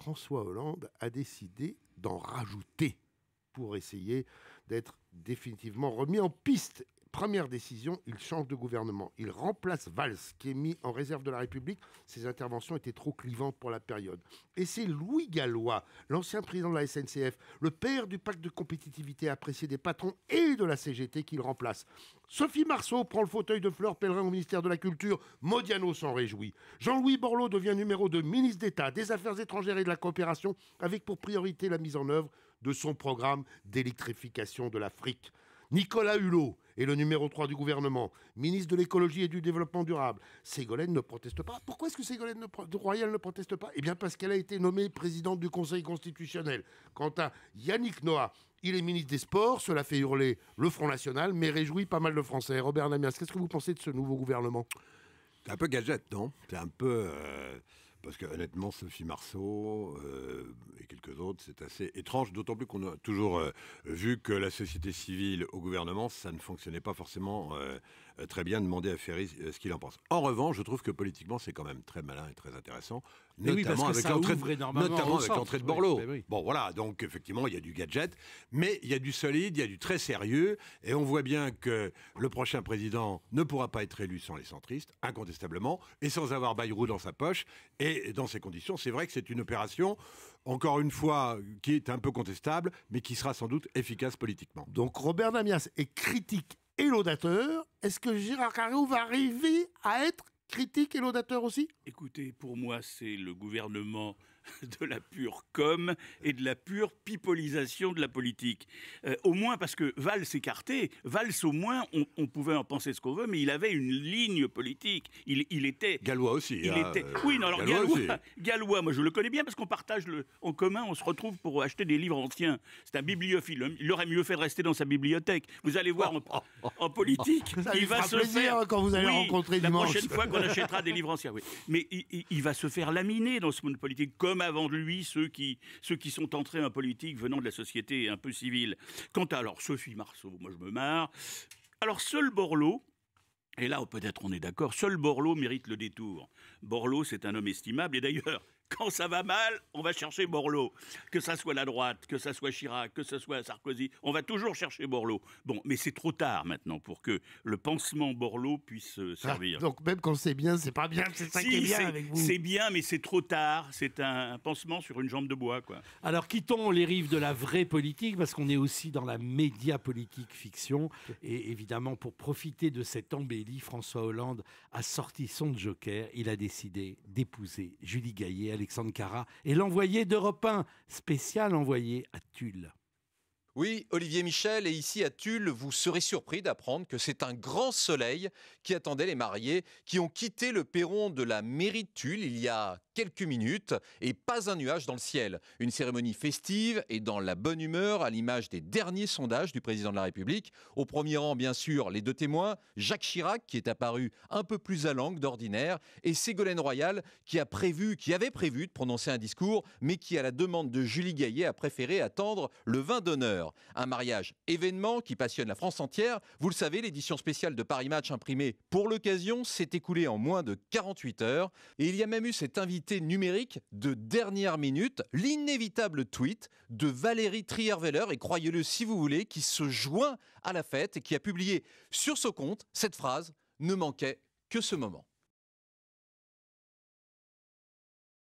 François Hollande a décidé d'en rajouter pour essayer d'être définitivement remis en piste. Première décision, il change de gouvernement. Il remplace Valls, qui est mis en réserve de la République. Ses interventions étaient trop clivantes pour la période. Et c'est Louis Gallois, l'ancien président de la SNCF, le père du pacte de compétitivité apprécié des patrons et de la CGT, qu'il remplace. Sophie Marceau prend le fauteuil de Fleur Pellerin au ministère de la Culture. Modiano s'en réjouit. Jean-Louis Borloo devient numéro 2 ministre d'État des Affaires étrangères et de la coopération, avec pour priorité la mise en œuvre de son programme d'électrification de l'Afrique. Nicolas Hulot est le numéro 3 du gouvernement, ministre de l'écologie et du développement durable. Ségolène ne proteste pas. Pourquoi est-ce que Ségolène Royal ne proteste pas ? Eh bien parce qu'elle a été nommée présidente du Conseil constitutionnel. Quant à Yannick Noah, il est ministre des Sports, cela fait hurler le Front National, mais réjouit pas mal de Français. Robert Namias, qu'est-ce que vous pensez de ce nouveau gouvernement ? C'est un peu gadget, non ? C'est un peu... Parce que honnêtement, Sophie Marceau et quelques autres, c'est assez étrange, d'autant plus qu'on a toujours vu que la société civile au gouvernement, ça ne fonctionnait pas forcément très bien, demander à Ferry ce qu'il en pense. En revanche, je trouve que politiquement, c'est quand même très malin et très intéressant, notamment avec l'entrée de Borloo. Oui. Bon, voilà, donc effectivement, il y a du gadget, mais il y a du solide, il y a du très sérieux, et on voit bien que le prochain président ne pourra pas être élu sans les centristes, incontestablement, et sans avoir Bayrou dans sa poche. Et dans ces conditions, c'est vrai que c'est une opération, encore une fois, qui est un peu contestable, mais qui sera sans doute efficace politiquement. Donc Robert Namias est critique et laudateur. Est-ce que Gérard Carreau va arriver à être critique et laudateur aussi ? Écoutez, pour moi, c'est le gouvernement de la pure com et de la pure pipolisation de la politique. Au moins parce que Valls s'écartait. Valls, au moins, on pouvait en penser ce qu'on veut, mais il avait une ligne politique. Il était... Gallois aussi. Oui, non, alors Gallois, moi je le connais bien parce qu'on partage en commun, on se retrouve pour acheter des livres anciens. C'est un bibliophile. Il aurait mieux fait de rester dans sa bibliothèque. Vous allez voir, en politique, il va se faire... quand vous allez rencontrer la dimanche. prochaine fois qu'on achètera des livres anciens, oui. Mais il va se faire laminer dans ce monde politique, comme avant de lui ceux qui sont entrés en politique venant de la société un peu civile. Quant à alors Sophie Marceau, moi je me marre. Alors seul Borloo, et là peut-être on est d'accord, seul Borloo mérite le détour. Borloo, c'est un homme estimable, et d'ailleurs, quand ça va mal, on va chercher Borloo. Que ça soit la droite, que ça soit Chirac, que ça soit Sarkozy, on va toujours chercher Borloo. Bon, mais c'est trop tard maintenant pour que le pansement Borloo puisse servir. Donc même quand c'est bien, c'est pas bien, c'est ça qui est bien avec vous. C'est bien, mais c'est trop tard. C'est un pansement sur une jambe de bois, quoi. Alors quittons les rives de la vraie politique, parce qu'on est aussi dans la média politique fiction. Et évidemment, pour profiter de cette embellie, François Hollande a sorti son joker. Il a décidé d'épouser Julie Gaillet, Alexandre Carra et l'envoyé d'Europe 1, spécial envoyé à Tulle. Oui, Olivier Michel, et ici à Tulle, vous serez surpris d'apprendre que c'est un grand soleil qui attendait les mariés qui ont quitté le perron de la mairie de Tulle il y a quelques minutes et pas un nuage dans le ciel. Une cérémonie festive et dans la bonne humeur à l'image des derniers sondages du président de la République. Au premier rang, bien sûr, les deux témoins, Jacques Chirac qui est apparu un peu plus à langue d'ordinaire et Ségolène Royal qui avait prévu de prononcer un discours mais qui, à la demande de Julie Gaillet, a préféré attendre le vin d'honneur. Un mariage événement qui passionne la France entière. Vous le savez, l'édition spéciale de Paris Match imprimée pour l'occasion s'est écoulée en moins de 48 heures et il y a même eu cet invité numérique de dernière minute, l'inévitable tweet de Valérie Trierweiler, et croyez-le si vous voulez, qui se joint à la fête et qui a publié sur son compte cette phrase « Ne manquait que ce moment ».